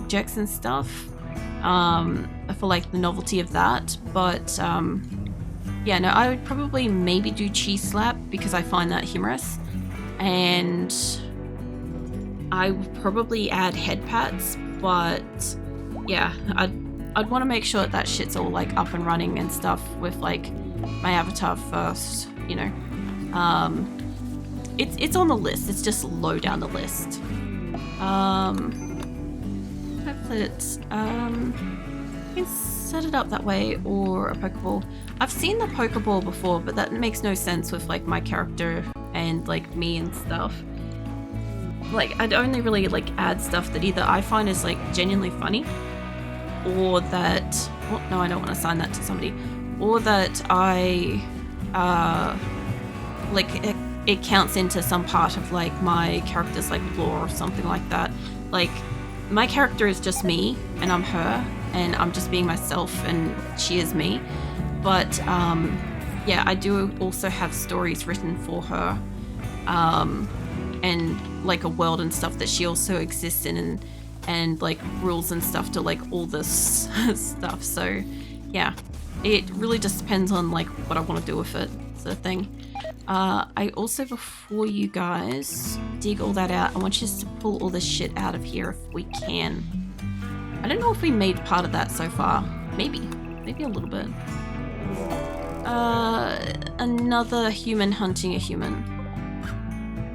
objects and stuff for like the novelty of that. But yeah, no, I would probably maybe do cheese slap because I find that humorous, and I would probably add head pats. But yeah, I'd want to make sure that shit's all like up and running and stuff with like my avatar first, you know. It's on the list, it's just low down the list. Hopefully it's you can set it up that way, or a Pokeball. I've seen the Pokeball before, but that makes no sense with like my character and like me and stuff. Like, I'd only really like add stuff that either I find is like genuinely funny, or that, well, no, I don't want to assign that to somebody, or that I like it counts into some part of like my character's like lore or something like that. Like, my character is just me and I'm her and I'm just being myself and she is me. But yeah, I do also have stories written for her, and like a world and stuff that she also exists in, and like rules and stuff to like all this stuff. So yeah, it really just depends on like what I want to do with it, sort of thing. I also, before you guys dig all that out, I want you to pull all this shit out of here if we can. I don't know if we made part of that so far. Maybe a little bit. Another human hunting a human.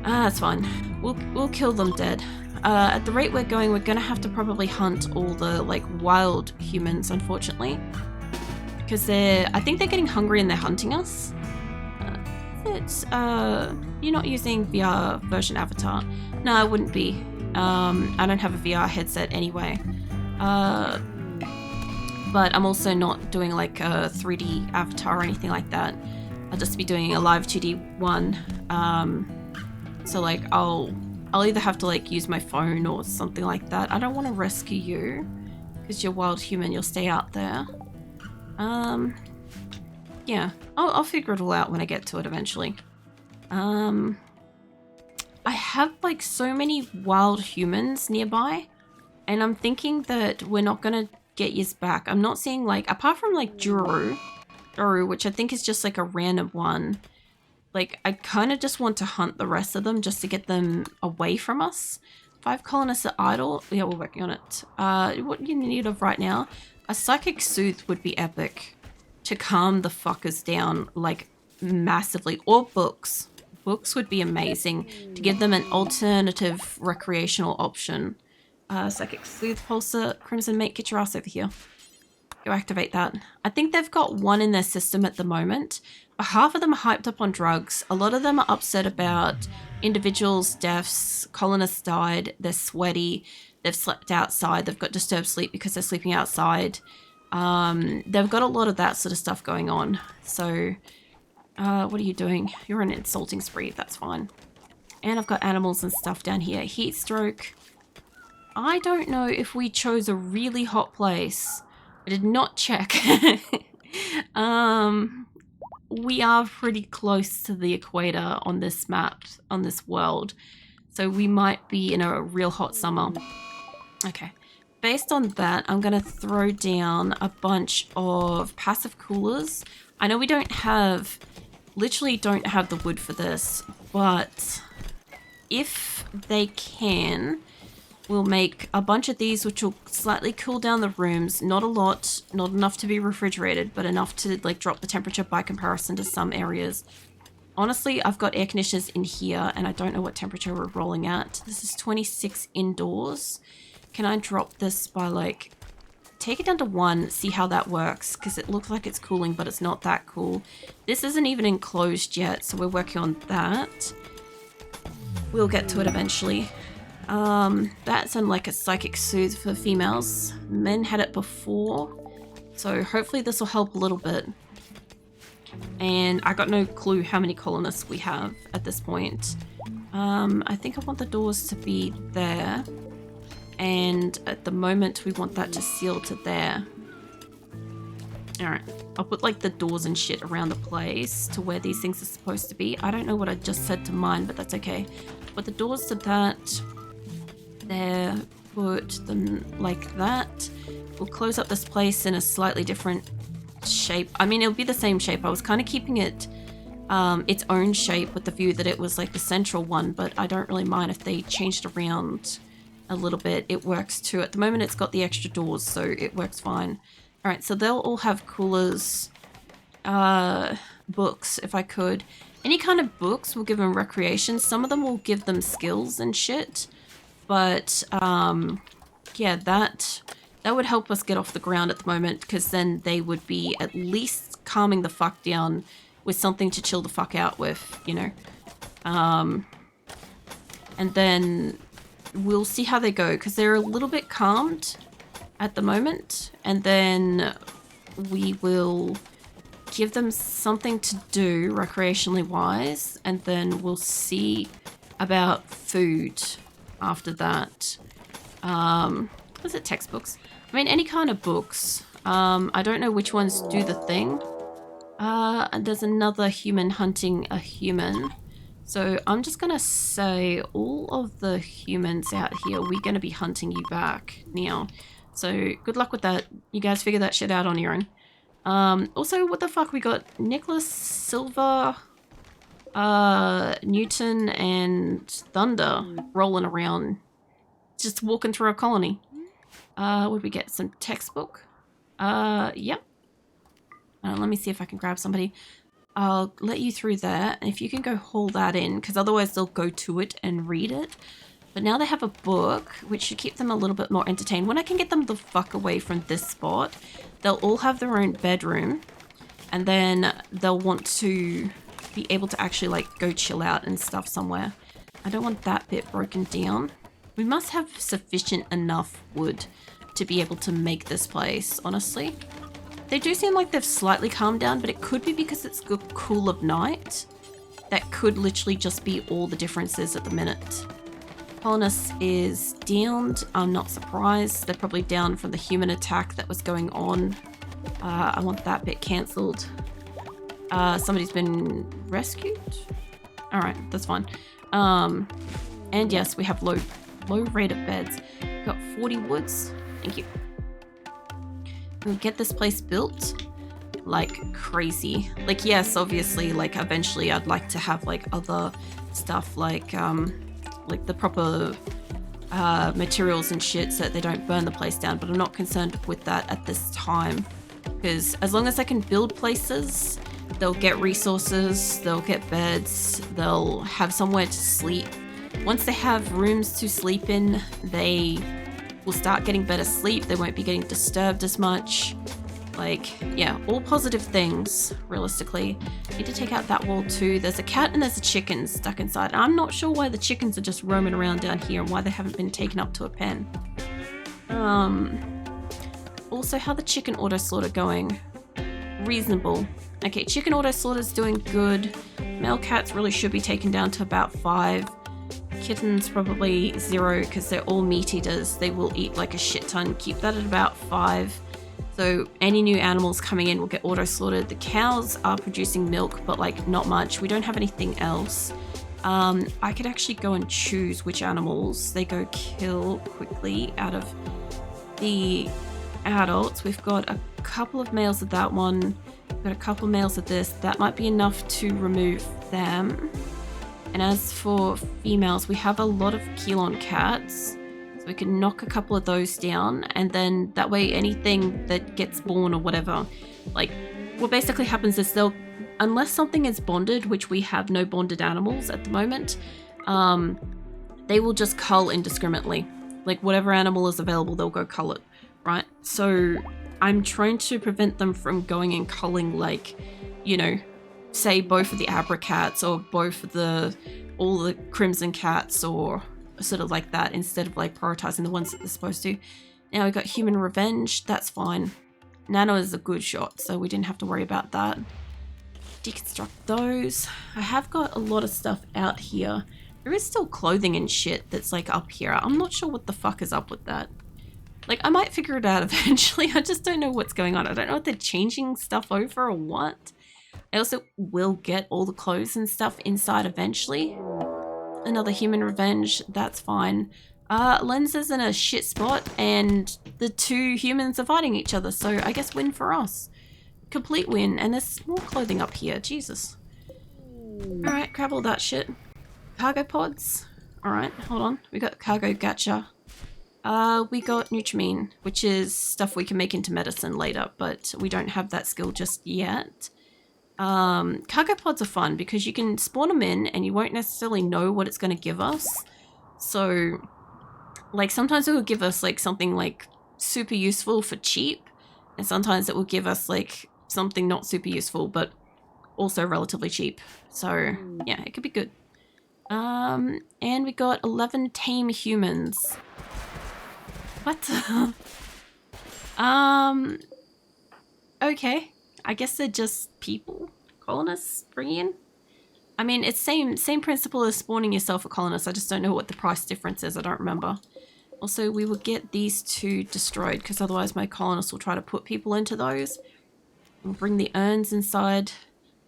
That's fine. We'll kill them dead. At the rate we're going, we're gonna have to probably hunt all the like wild humans, unfortunately, because I think they're getting hungry and they're hunting us. You're not using VR version avatar? No, I wouldn't be. I don't have a VR headset anyway. But I'm also not doing like a 3D avatar or anything like that. I'll just be doing a live 2D one. So like I'll either have to like use my phone or something like that. I don't want to rescue you because you're wild human. You'll stay out there. Yeah, I'll figure it all out when I get to it eventually. I have like so many wild humans nearby, and I'm thinking that we're not gonna get yous back. I'm not seeing like, apart from like Juru, which I think is just like a random one. Like, I kind of just want to hunt the rest of them just to get them away from us. 5 colonists are idle. Yeah, we're working on it. What you need of right now? A psychic soothe would be epic to calm the fuckers down like massively. Or books. Books would be amazing to give them an alternative recreational option. Psychic soothe pulsar. Crimson mate, get your ass over here. Go activate that. I think they've got one in their system at the moment. Half of them are hyped up on drugs. A lot of them are upset about individuals' deaths. Colonists died. They're sweaty. They've slept outside. They've got disturbed sleep because they're sleeping outside. They've got a lot of that sort of stuff going on. So, what are you doing? You're on an insulting spree. That's fine. And I've got animals and stuff down here. Heat stroke. I don't know if we chose a really hot place. I did not check. We are pretty close to the equator on this map, on this world. So we might be in a real hot summer. Okay. Based on that, I'm going to throw down a bunch of passive coolers. I know we literally don't have the wood for this, but if they can, we'll make a bunch of these, which will slightly cool down the rooms. Not a lot, not enough to be refrigerated, but enough to like drop the temperature by comparison to some areas. Honestly, I've got air conditioners in here and I don't know what temperature we're rolling at. This is 26 indoors. Can I drop this by like, take it down to 1, see how that works, because it looks like it's cooling, but it's not that cool. This isn't even enclosed yet, so we're working on that. We'll get to it eventually. That's on like a psychic soothe for females. Men had it before, so hopefully this will help a little bit. And I got no clue how many colonists we have at this point. I think I want the doors to be there, and at the moment we want that to seal to there. Alright, I'll put like the doors and shit around the place to where these things are supposed to be. I don't know what I just said to mine, but that's okay. Put the doors to that. There. put them like that. We'll close up this place in a slightly different shape. I mean, it'll be the same shape. I was kind of keeping it its own shape with the view that it was like the central one, but I don't really mind if they changed around a little bit. It works too. At the moment, it's got the extra doors, so it works fine. All right, so they'll all have coolers, books, if I could. Any kind of books will give them recreation. Some of them will give them skills and shit. But, yeah, that would help us get off the ground at the moment, because then they would be at least calming the fuck down with something to chill the fuck out with, you know. And then we'll see how they go, because they're a little bit calmed at the moment. And then we will give them something to do recreationally wise, and then we'll see about food after that. Was it textbooks? I mean, any kind of books. I don't know which ones do the thing. And there's another human hunting a human. So I'm just gonna say all of the humans out here, we're gonna be hunting you back now. So good luck with that. You guys figure that shit out on your own. Also, what the fuck? We got Nicholas, Silver, Newton, and Thunder rolling around, just walking through our colony. Would we get some textbook? Yep. Let me see if I can grab somebody. I'll let you through there, and if you can go haul that in, because otherwise they'll go to it and read it. But now they have a book, which should keep them a little bit more entertained. When I can get them the fuck away from this spot, they'll all have their own bedroom, and then they'll want to be able to actually, like, go chill out and stuff somewhere. I don't want that bit broken down. We must have sufficient enough wood to be able to make this place, honestly. They do seem like they've slightly calmed down, but it could be because it's the cool of night. That could literally just be all the differences at the minute. Colonist is downed. I'm not surprised. They're probably down from the human attack that was going on. I want that bit cancelled. Somebody's been rescued? Alright, that's fine. And yes, we have low rate of beds. We've got 40 woods. Thank you. We'll get this place built like crazy. Like, yes, obviously, like, eventually I'd like to have, like, other stuff, like the proper materials and shit so that they don't burn the place down, but I'm not concerned with that at this time, because as long as I can build places, they'll get resources, they'll get beds, they'll have somewhere to sleep. Once they have rooms to sleep in, they will start getting better sleep. They won't be getting disturbed as much. Like, yeah, all positive things, realistically. Need to take out that wall too. There's a cat and there's a chicken stuck inside. I'm not sure why the chickens are just roaming around down here and why they haven't been taken up to a pen. Also, how the chicken auto slaughter going? Reasonable. Okay, chicken auto slaughter's doing good. Male cats really should be taken down to about 5. Kittens probably 0 because they're all meat eaters. They will eat like a shit ton. Keep that at about 5. So any new animals coming in will get auto slaughtered. The cows are producing milk, but like not much. We don't have anything else. I could actually go and choose which animals they go kill quickly out of the adults. We've got a couple of males of that one. We've got a couple of males of this. That might be enough to remove them. And as for females, we have a lot of Keelon cats. So we can knock a couple of those down, and then that way anything that gets born or whatever, like, what basically happens is they'll, unless something is bonded, which we have no bonded animals at the moment, they will just cull indiscriminately. Like, whatever animal is available, they'll go cull it, right? So I'm trying to prevent them from going and culling, like, you know, say both of the Abra cats or both of all the Crimson cats or sort of like that, instead of like prioritizing the ones that they're supposed to. Now we've got Human Revenge. That's fine. Nano is a good shot, so we didn't have to worry about that. Deconstruct those. I have got a lot of stuff out here. There is still clothing and shit that's like up here. I'm not sure what the fuck is up with that. Like, I might figure it out eventually. I just don't know what's going on. I don't know if they're changing stuff over or what. I also will get all the clothes and stuff inside eventually. Another Human Revenge, that's fine. Lens is in a shit spot and the two humans are fighting each other, so I guess win for us. Complete win, and there's more clothing up here, Jesus. Alright, grab all that shit. Cargo pods. Alright, hold on. We got cargo gacha. We got Nutrimine, which is stuff we can make into medicine later, but we don't have that skill just yet. Cargo pods are fun because you can spawn them in and you won't necessarily know what it's going to give us. So, like, sometimes it will give us, like, something, like, super useful for cheap, and sometimes it will give us, like, something not super useful, but also relatively cheap. So, yeah, it could be good. And we got 11 tame humans. What? Okay. I guess they're just people. Colonists bring in. I mean, it's same principle as spawning yourself a colonist. I just don't know what the price difference is. I don't remember. Also, we will get these two destroyed because otherwise my colonists will try to put people into those. We'll bring the urns inside.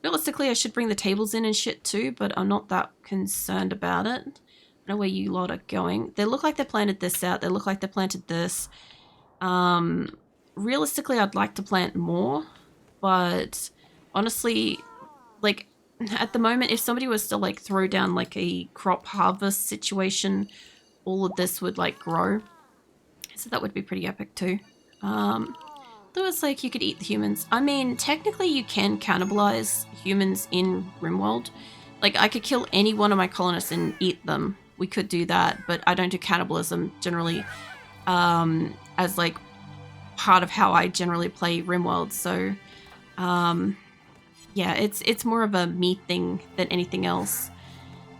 Realistically, I should bring the tables in and shit too, but I'm not that concerned about it. I don't know where you lot are going. They look like they planted this out. They look like they planted this. Realistically, I'd like to plant more, but honestly, like, at the moment, if somebody was to, like, throw down, like, a crop harvest situation, all of this would, like, grow. So that would be pretty epic, too. Though it's like you could eat the humans. I mean, technically you can cannibalize humans in RimWorld. Like, I could kill any one of my colonists and eat them. We could do that, but I don't do cannibalism generally as, like, part of how I generally play RimWorld. So, yeah, it's more of a me thing than anything else.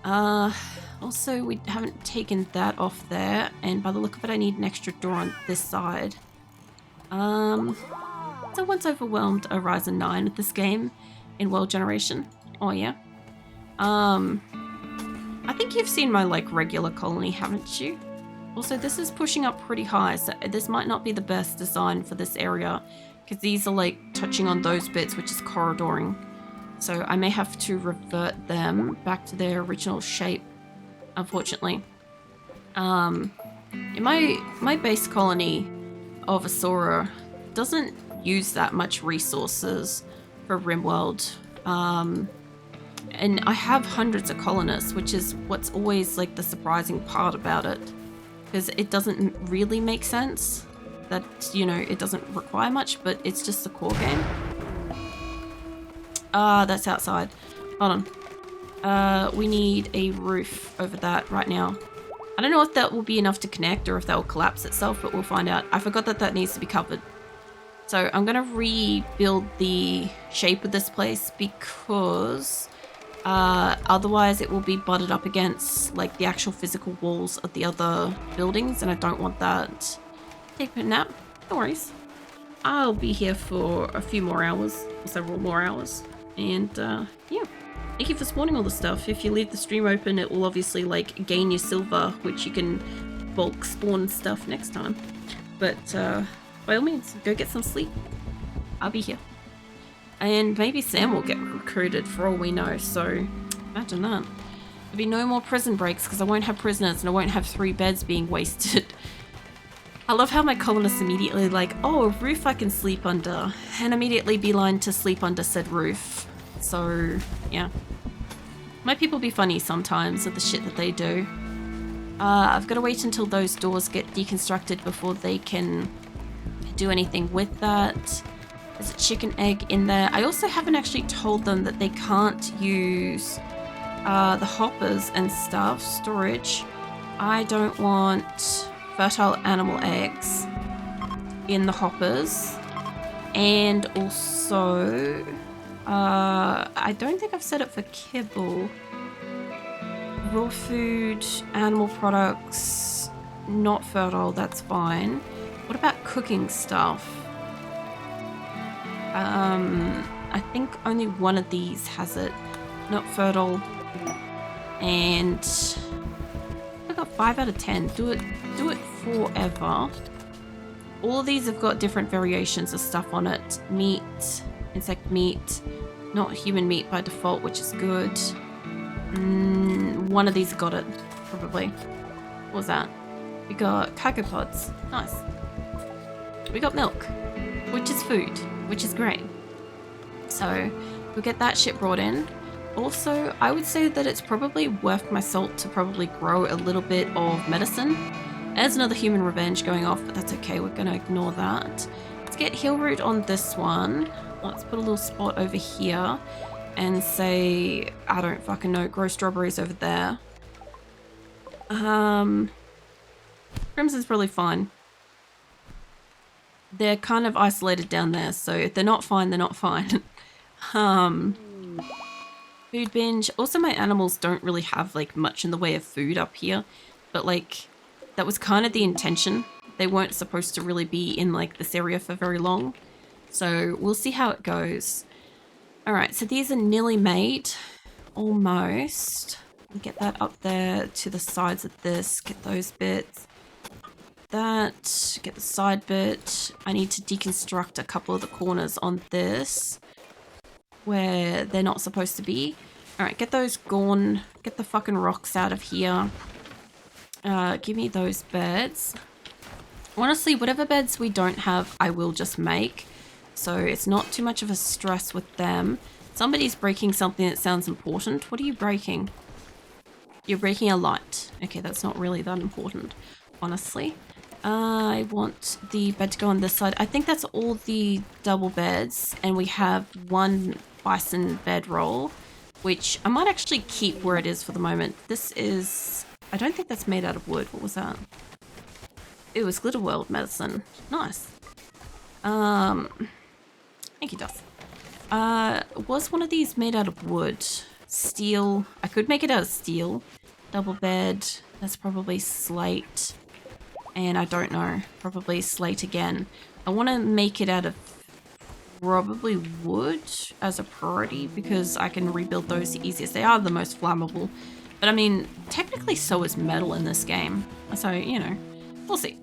Also, we haven't taken that off there, and by the look of it, I need an extra door on this side. Someone's overwhelmed a Ryzen 9 with this game in world generation. Oh, yeah. I think you've seen my, like, regular colony, haven't you? Also, this is pushing up pretty high, so this might not be the best design for this area, because these are, like, touching on those bits, which is corridoring. So I may have to revert them back to their original shape, unfortunately. In my base colony of Asura doesn't use that much resources for RimWorld. And I have hundreds of colonists, which is what's always, like, the surprising part about it. Because it doesn't really make sense that, you know, it doesn't require much, but it's just the core game. That's outside. Hold on. We need a roof over that right now. I don't know if that will be enough to connect or if that will collapse itself, but we'll find out. I forgot that that needs to be covered. So I'm going to rebuild the shape of this place because otherwise it will be butted up against, like, the actual physical walls of the other buildings, and I don't want that. Take a nap. No worries. I'll be here for a few more hours, or several more hours. And, yeah. Thank you for spawning all the stuff. If you leave the stream open, it will obviously, like, gain your silver, which you can bulk spawn stuff next time. But, by all means, go get some sleep. I'll be here. And maybe Sam will get recruited for all we know, so imagine that. There'll be no more prison breaks because I won't have prisoners and I won't have 3 beds being wasted. I love how my colonists immediately like, oh, a roof I can sleep under, and immediately beeline to sleep under said roof. So, yeah. My people be funny sometimes with the shit that they do. I've got to wait until those doors get deconstructed before they can do anything with that. There's a chicken egg in there. I also haven't actually told them that they can't use the hoppers and stuff, storage. I don't want fertile animal eggs in the hoppers. And also, I don't think I've set it for kibble. Raw food, animal products, not fertile, that's fine. What about cooking stuff? I think only one of these has it. Not fertile. And I got 5 out of 10. Do it forever. All of these have got different variations of stuff on it. Meat, insect meat, not human meat by default, which is good. One of these got it, probably. What was that? We got cocoa pods. Nice. We got milk, which is food, which is great. So we'll get that shit brought in. Also, I would say that it's probably worth my salt to probably grow a little bit of medicine. There's another human revenge going off, but that's okay. We're going to ignore that. Let's get heal root on this one. Let's put a little spot over here and say, I don't fucking know, grow strawberries over there. Crimson's probably fine. They're kind of isolated down there, so if they're not fine, they're not fine. Food binge. Also, my animals don't really have like much in the way of food up here, but like that was kind of the intention. They weren't supposed to really be in like this area for very long, so we'll see how it goes. All right, so these are nearly made, almost. Get that up there to the sides of this. Get those bits. That. Get the side bit. I need to deconstruct a couple of the corners on this, where they're not supposed to be. Alright, get those gone. Get the fucking rocks out of here. Give me those beds. Honestly, whatever beds we don't have, I will just make. So it's not too much of a stress with them. Somebody's breaking something that sounds important. What are you breaking? You're breaking a light. Okay, that's not really that important, honestly. I want the bed to go on this side. I think that's all the double beds, and we have one bison bedroll, which I might actually keep where it is for the moment. This is... I don't think that's made out of wood. What was that? It was Glitterworld medicine. Nice. Thank you, Dust. Was one of these made out of wood? Steel. I could make it out of steel. Double bed. That's probably slate. And I don't know. Probably slate again. I want to make it out of probably wood as a priority because I can rebuild those the easiest. They are the most flammable. But I mean, technically so is metal in this game. So, you know, we'll see.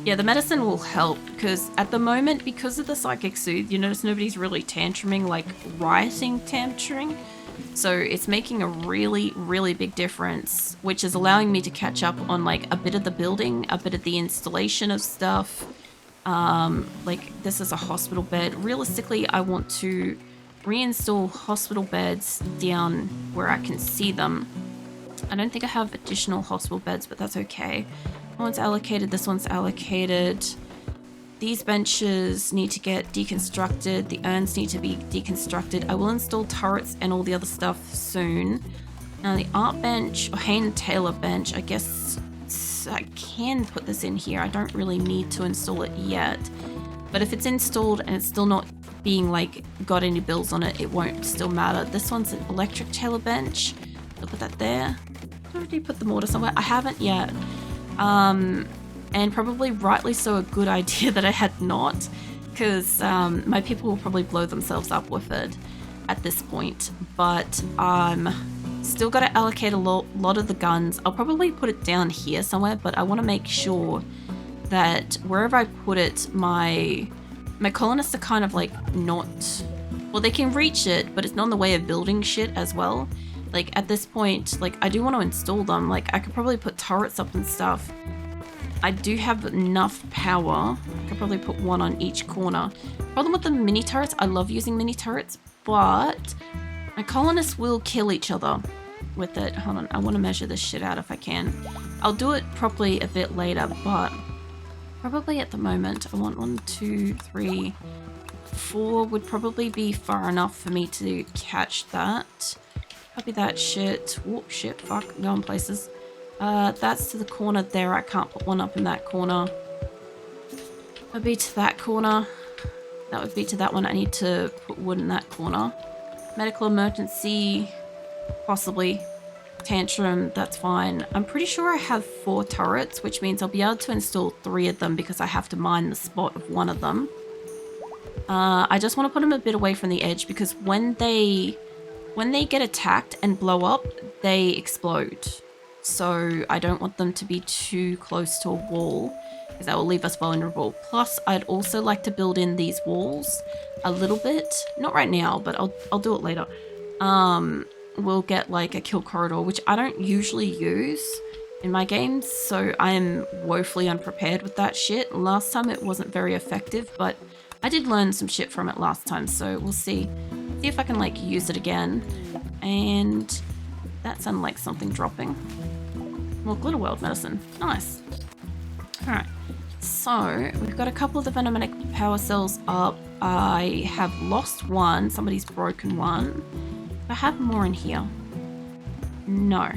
Yeah, the medicine will help because at the moment, because of the psychic soothe, you notice nobody's really tantruming, like rioting tantruming. So it's making a really, really big difference, which is allowing me to catch up on like a bit of the building, a bit of the installation of stuff. Like this is a hospital bed. Realistically, I want to reinstall hospital beds down where I can see them. I don't think I have additional hospital beds, but that's okay. That one's allocated, this one's allocated. These benches need to get deconstructed. The urns need to be deconstructed. I will install turrets and all the other stuff soon. Now the art bench, or Hayne Taylor bench, I guess I can put this in here. I don't really need to install it yet. But if it's installed and it's still not being like got any bills on it, it won't still matter. This one's an electric Taylor bench. I'll put that there. Did I already put the mortar somewhere? I haven't yet. And probably rightly so a good idea that I had not, because my people will probably blow themselves up with it at this point. But still got to allocate a lot of the guns. I'll probably put it down here somewhere, but I want to make sure that wherever I put it, my colonists are kind of like not... Well, they can reach it, but it's not in the way of building shit as well. Like at this point, like I do want to install them. Like I could probably put turrets up and stuff. I do have enough power. I could probably put one on each corner. Problem with the mini turrets, I love using mini turrets, but my colonists will kill each other with it. Hold on, I want to measure this shit out if I can. I'll do it properly a bit later, but probably at the moment, I want 1, 2, 3, 4 would probably be far enough for me to catch that. Copy that shit. Whoop, shit, fuck, I'm going places. That's to the corner there. I can't put one up in that corner. That would be to that corner. That would be to that one. I need to put wood in that corner. Medical emergency. Possibly. Tantrum. That's fine. I'm pretty sure I have 4 turrets, which means I'll be able to install 3 of them because I have to mine the spot of one of them. I just want to put them a bit away from the edge because when they get attacked and blow up, they explode. So I don't want them to be too close to a wall because that will leave us vulnerable. Plus, I'd also like to build in these walls a little bit. Not right now, but I'll do it later. We'll get like a kill corridor, which I don't usually use in my games, so I am woefully unprepared with that shit. Last time it wasn't very effective, but I did learn some shit from it last time, so we'll see. See if I can like use it again. And that sounded like something dropping. More glitter world medicine. Nice. Alright. So we've got a couple of the venomic power cells up. I have lost one. Somebody's broken one. Do I have more in here? No.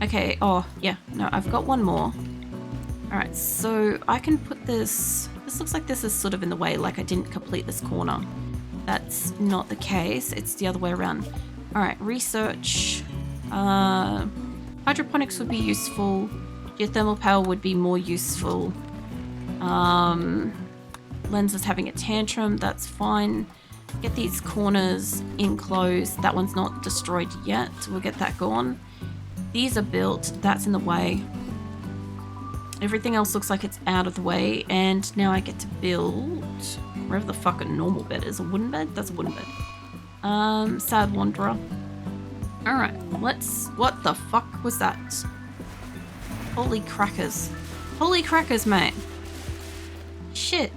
Okay. Oh, yeah. No, I've got one more. Alright, so I can put this... This looks like this is sort of in the way, like I didn't complete this corner. That's not the case. It's the other way around. Alright, research. Hydroponics would be useful. Geothermal power would be more useful. Lens is having a tantrum. That's fine. Get these corners enclosed. That one's not destroyed yet. We'll get that gone. These are built. That's in the way. Everything else looks like it's out of the way. And now I get to build wherever the fuck a normal bed is. A wooden bed? That's a wooden bed. Sad Wanderer. Alright, let's... What the fuck was that? Holy crackers. Holy crackers, mate. Shit.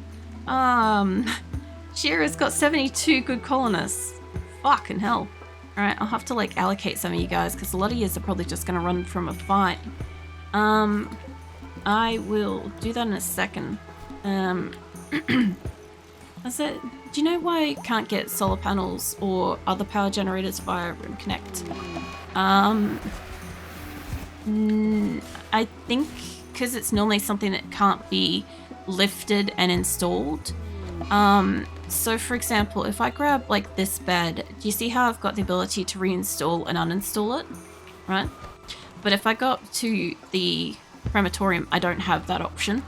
Shira's got 72 good colonists. Fucking hell. Alright, I'll have to like allocate some of you guys because a lot of you are probably just going to run from a fight. I will do that in a second. That's it. Do you know why I can't get solar panels or other power generators via Rimconnect? I think because it's normally something that can't be lifted and installed. So for example, if I grab like this bed, do you see how I've got the ability to reinstall and uninstall it? Right? But if I go up to the crematorium, I don't have that option.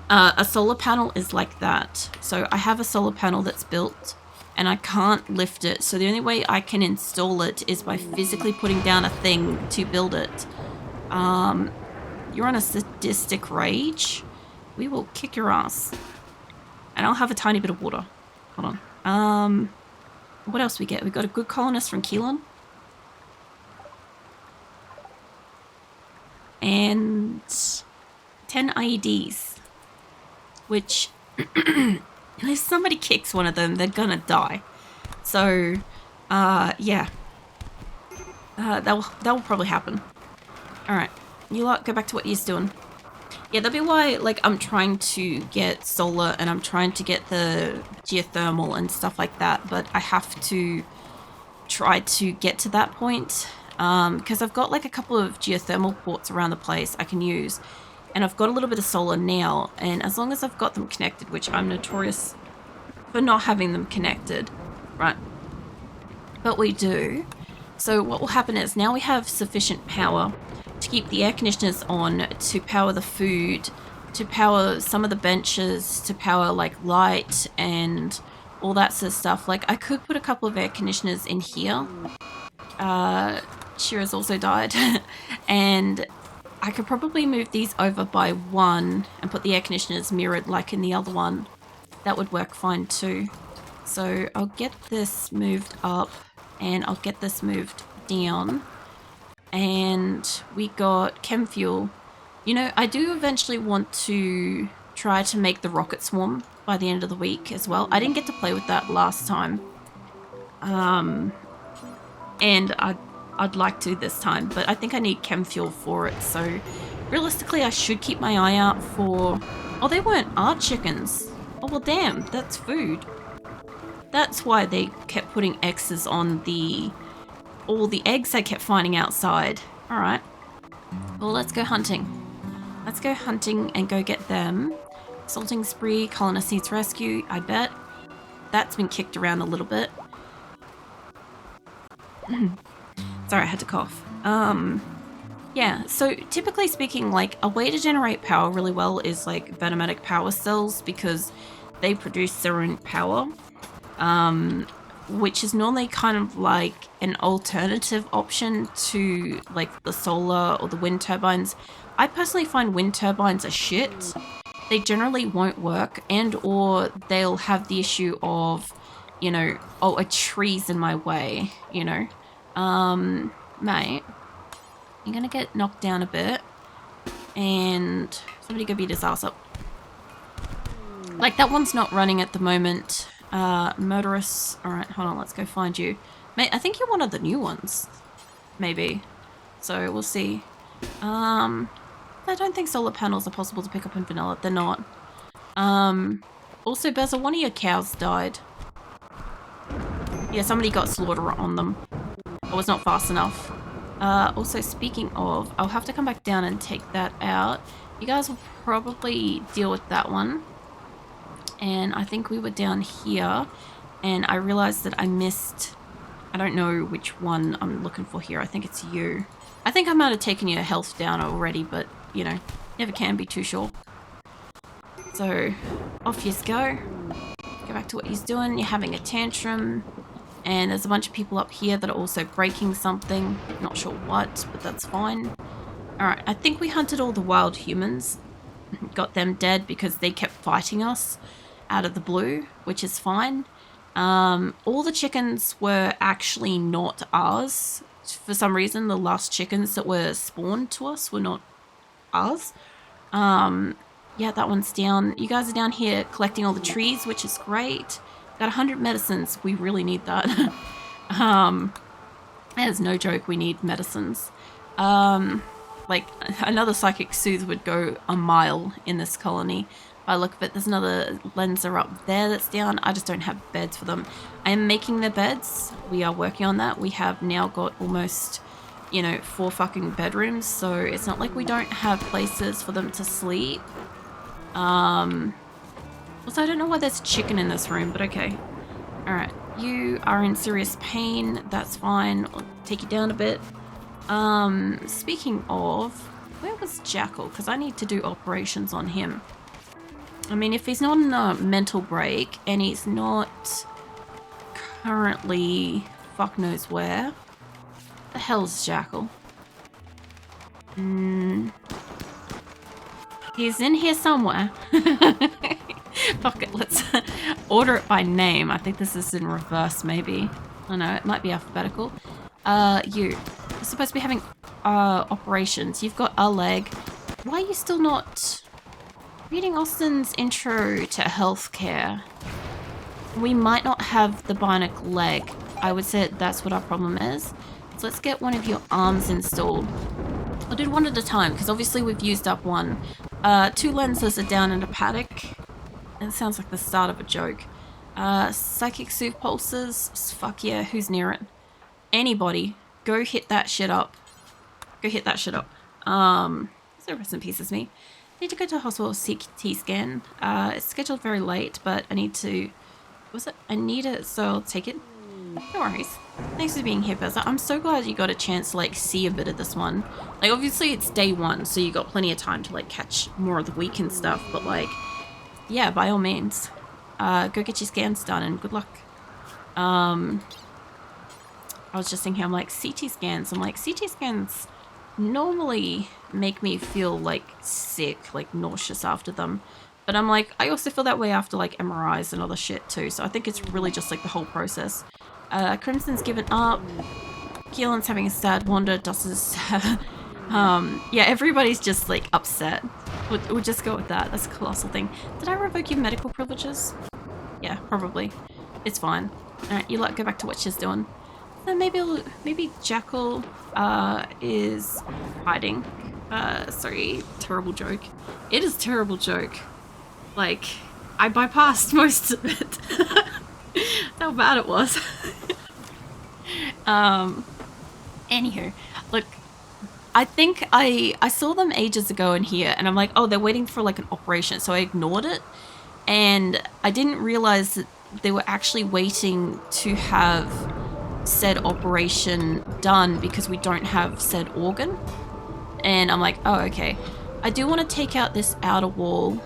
A solar panel is like that. So I have a solar panel that's built and I can't lift it. So the only way I can install it is by physically putting down a thing to build it. You're on a sadistic rage. We will kick your ass. And I'll have a tiny bit of water. Hold on. What else we get? We got a good colonist from Keelan. And 10 IEDs. Which, if somebody kicks one of them, they're gonna die. So, yeah. That will probably happen. Alright. You lot, go back to what you're doing. Yeah, that'll be why, like, I'm trying to get solar and I'm trying to get the geothermal and stuff like that, but I have to try to get to that point, because I've got, like, a couple of geothermal ports around the place I can use, and I've got a little bit of solar now, and as long as I've got them connected, which I'm notorious for not having them connected, right, but we do, so what will happen is now we have sufficient power to keep the air conditioners on, to power the food, to power some of the benches, to power like light and all that sort of stuff. Like I could put a couple of air conditioners in here. Shira's also died. And I could probably move these over by one and put the air conditioners mirrored like in the other one. That would work fine too. So I'll get this moved up and I'll get this moved down. And we got chem fuel. You know, I do eventually want to try to make the rocket swarm by the end of the week as well. I didn't get to play with that last time. And I'd like to this time, but I think I need chem fuel for it. So realistically, I should keep my eye out for... Oh, they weren't our chickens. Oh, well, damn, that's food. That's why they kept putting X's on all the eggs I kept finding outside. Alright. Well, let's go hunting. Let's go hunting and go get them. Assaulting spree, colonist needs rescue, I bet. That's been kicked around a little bit. Sorry, I had to cough. Yeah, so typically speaking, like, a way to generate power really well is, like, venomatic power cells because they produce their own power. Which is normally kind of like an alternative option to like the solar or the wind turbines. I personally find wind turbines are shit. They generally won't work, and or they'll have the issue of, you know, oh, a tree's in my way, you know. Mate, you're gonna get knocked down a bit. And somebody go beat his ass up. Like, that one's not running at the moment. Murderous. Alright, hold on, let's go find you. Mate, I think you're one of the new ones. Maybe. So, we'll see. I don't think solar panels are possible to pick up in vanilla. They're not. Also, Beza, one of your cows died. Yeah, somebody got slaughter on them. I was not fast enough. Also, speaking of, I'll have to come back down and take that out. You guys will probably deal with that one. And I think we were down here, and I realized that I missed... I don't know which one I'm looking for here. I think it's you. I think I might have taken your health down already, but, you know, never can be too sure. So, off you go. Go back to what he's doing. You're having a tantrum. And there's a bunch of people up here that are also breaking something. Not sure what, but that's fine. Alright, I think we hunted all the wild humans. Got them dead because they kept fighting us out of the blue, which is fine. All the chickens were actually not ours. For some reason, the last chickens that were spawned to us were not ours. Yeah, that one's down. You guys are down here collecting all the trees, which is great. Got 100 medicines. We really need that. There's no joke, we need medicines. Like, another psychic soothe would go a mile in this colony. By the look of it, there's another lenser up there that's down. I just don't have beds for them. I am making the beds. We are working on that. We have now got almost, you know, 4 fucking bedrooms, so it's not like we don't have places for them to sleep. Also, I don't know why there's chicken in this room, but okay. Alright, you are in serious pain. That's fine. I'll take you down a bit. Speaking of, where was Jackal? Because I need to do operations on him. I mean, if he's not in a mental break, and he's not currently fuck knows where. The hell's Jackal? He's in here somewhere. Fuck it, let's order it by name. I think this is in reverse, maybe. I don't know, it might be alphabetical. You're supposed to be having operations. You've got a leg. Why are you still not reading Austin's intro to healthcare? We might not have the bionic leg. I would say that's what our problem is. So let's get one of your arms installed. I'll do one at a time, because obviously we've used up one. 2 lenses are down in a paddock. It sounds like the start of a joke. Psychic soothe pulses. Fuck yeah, who's near it? Anybody. Go hit that shit up. Go hit that shit up. So rest in peace is me. Need to go to the hospital CT scan. It's scheduled very late, but I need to... Was it? I need it, so I'll take it. No worries. Thanks for being here, Beza. I'm so glad you got a chance to, like, see a bit of this one. Like, obviously it's day 1, so you got plenty of time to, like, catch more of the week and stuff, but, like, yeah, by all means. Go get your scans done, and good luck. I was just thinking, I'm like, CT scans. I'm like, CT scans normally make me feel, like, sick, like, nauseous after them. But I'm like, I also feel that way after, like, MRIs and other shit, too. So I think it's really just, like, the whole process. Crimson's given up. Keelan's having a sad wander. Dus's... yeah, everybody's just, like, upset. We'll just go with that. That's a colossal thing. Did I revoke your medical privileges? Yeah, probably. It's fine. Alright, you lot go back to what she's doing. So maybe Jackal is hiding. Sorry, terrible joke. It is a terrible joke. Like, I bypassed most of it. That's how bad it was. Anywho, look, I think I saw them ages ago in here, and I'm like, oh, they're waiting for like an operation, so I ignored it, and I didn't realize that they were actually waiting to have said operation done because we don't have said organ. And I'm like, oh, okay. I do want to take out this outer wall.